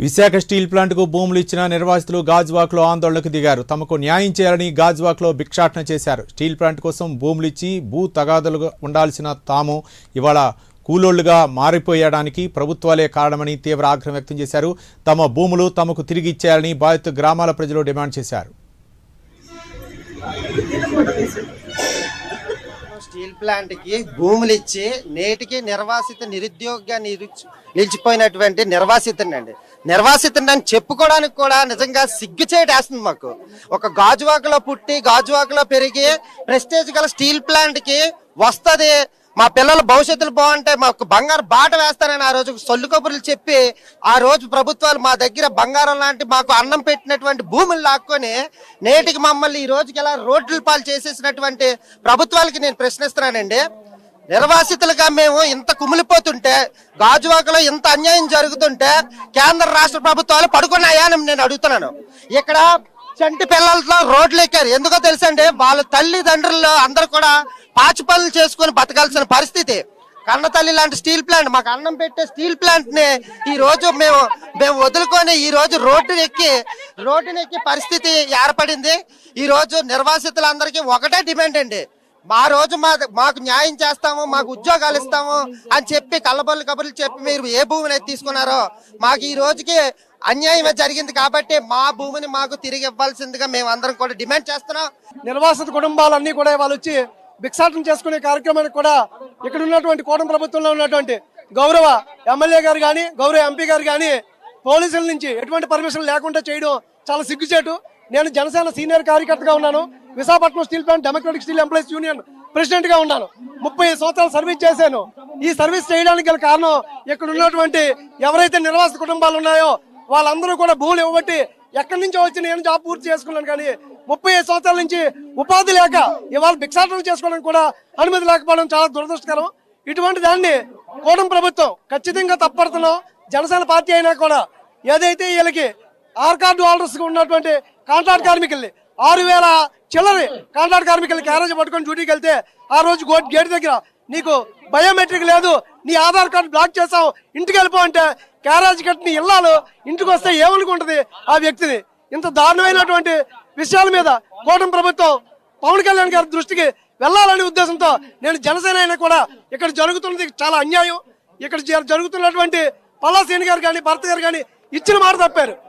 Visakha steel ప్లాంట్కు భూములు ఇచ్చిన నిర్వాసితులు గాజువాక్లో ఆందోళనకు దిగారు. తమకు న్యాయం చేయాలని గాజువాక్లో భిక్షాటన చేశారు. స్టీల్ ప్లాంట్ కోసం భూములు ఇచ్చి భూ తగాదులుగా ఉండాల్సిన తాము ఇవాళ కూలోళ్లుగా మారిపోయడానికి ప్రభుత్వాలే కారణమని తీవ్ర ఆగ్రహం వ్యక్తం చేశారు. తమ భూములు తమకు తిరిగి ఇచ్చేయాలని బాధిత గ్రామాల ప్రజలు డిమాండ్ చేశారు. స్టీల్ ప్లాంట్ కి భూములు ఇచ్చి నేటికి నిర్వాసిత నిరుద్యోగిగా నిలిచిపోయినటువంటి నిర్వాసితుడిని చెప్పుకోవడానికి కూడా నిజంగా సిగ్గుచేటేస్తుంది. మాకు ఒక గాజువాకలో పుట్టి గాజువాకలో పెరిగి ప్రెస్టేజ్ గల స్టీల్ ప్లాంట్ కి వస్తుంది, మా పిల్లల భవిష్యత్తులు బాగుంటే మాకు బంగారు బాట వేస్తారని ఆ రోజు సొల్లు కబుర్లు చెప్పి ఆ రోజు ప్రభుత్వాలు మా దగ్గర బంగారం లాంటి మాకు అన్నం పెట్టినటువంటి భూములు లాక్కొని నేటికి మమ్మల్ని ఈ రోజుకి ఎలా రోడ్ల పాలు చేసేసినటువంటి ప్రభుత్వాలకి నేను ప్రశ్నిస్తున్నానండి. నిర్వాసితులుగా మేము ఇంత కుమిలిపోతుంటే, గాజువాకలో ఇంత అన్యాయం జరుగుతుంటే కేంద్ర రాష్ట్ర ప్రభుత్వాలు పడుకున్నాయా అని నేను అడుగుతున్నాను. ఇక్కడ చంటి పిల్లలతో రోడ్లు ఎక్కారు. ఎందుకో తెలుసండి, వాళ్ళ తల్లిదండ్రులు అందరూ కూడా పాచి పనులు చేసుకుని బతకాల్సిన పరిస్థితి. కన్న తల్లి లాంటి స్టీల్ ప్లాంట్, మాకు అన్నం పెట్టే స్టీల్ ప్లాంట్ ని ఈ రోజు మేము వదులుకొని ఈ రోజు రోడ్డుని ఎక్కి పరిస్థితి ఏర్పడింది. ఈ రోజు నిర్వాసితులందరికీ ఒకటే డిమాండ్ అండి, మా రోజు మాకు న్యాయం చేస్తాము, మాకు ఉద్యోగాలు ఇస్తాము అని చెప్పి కళ్ళబొల్లు కబుర్లు చెప్పి మీరు ఏ భూమిని అయితే తీసుకున్నారో మాకు ఈ రోజుకి అన్యాయమే జరిగింది కాబట్టి మా భూమిని మాకు తిరిగి ఇవ్వాల్సిందిగా మేము అందరం కూడా డిమాండ్ చేస్తున్నాం. నిర్వాసిత కుటుంబాలన్నీ కూడా వాళ్ళు వచ్చి భిక్షాటన చేసుకునే కార్యక్రమానికి కూడా ఇక్కడ ఉన్నటువంటి కూటమి ప్రభుత్వంలో ఉన్నటువంటి గౌరవ ఎమ్మెల్యే గారు కానీ గౌరవ ఎంపీ గారు కానీ పోలీసుల నుంచి ఎటువంటి పర్మిషన్ లేకుండా చేయడం చాలా సిగ్గుచేటు. నేను జనసేన సీనియర్ కార్యకర్తగా ఉన్నాను. Visakhapatnam steel plant democratic steel employees union president గా ఉన్నాను. 30 సంవత్సరాలు సర్వీస్ చేశాను. ఈ సర్వీస్ చేయడానికి గల కారణం ఇక్కడ ఉన్నటువంటి ఎవరైతే నిర్వాసిత కుటుంబాలు ఉన్నాయో వాళ్ళందరూ కూడా భూములు ఇవ్వబట్టి ఎక్కడి నుంచో వచ్చి నేను జాబ్ పూర్తి చేసుకున్నాను. కానీ 35 సంవత్సరాల నుంచి ఉపాధి లేక ఇవాళ భిక్షాటన చేసుకోవడానికి కూడా అనుమతి లేకపోవడం చాలా దురదృష్టకరం. ఇటువంటి దాన్ని కూటమి ప్రభుత్వం ఖచ్చితంగా తప్పడుతున్నాం. జనసేన పార్టీ అయినా కూడా ఏదైతే వీళ్ళకి ఆర్ కార్డు హోల్డర్స్ ఉన్నటువంటి కాంట్రాక్ట్ కార్మికుల్ని 6,000 చిల్లరి కాంట్రాక్ట్ కార్మికులు క్యారేజ్ పట్టుకొని డ్యూటీకి వెళ్తే ఆ రోజు గేట్ దగ్గర నీకు బయోమెట్రిక్ లేదు, నీ ఆధార్ కార్డు బ్లాక్ చేసావు, ఇంటికి వెళ్ళిపో అంటే క్యారేజ్ కట్టిన ఇల్లాలు ఇంటికి వస్తే ఏమనుకుంటది ఆ వ్యక్తిని? ఇంత దారుణమైనటువంటి విషయాల మీద కూటమి ప్రభుత్వం పవన్ కళ్యాణ్ గారి దృష్టికి వెళ్లాలనే ఉద్దేశంతో నేను జనసేన అయినా కూడా ఇక్కడ జరుగుతున్నది చాలా అన్యాయం. ఇక్కడ జరుగుతున్నటువంటి పల్లా శ్రీని గారు కానీ భరత్ గారు కానీ ఇచ్చిన మాట తప్పారు.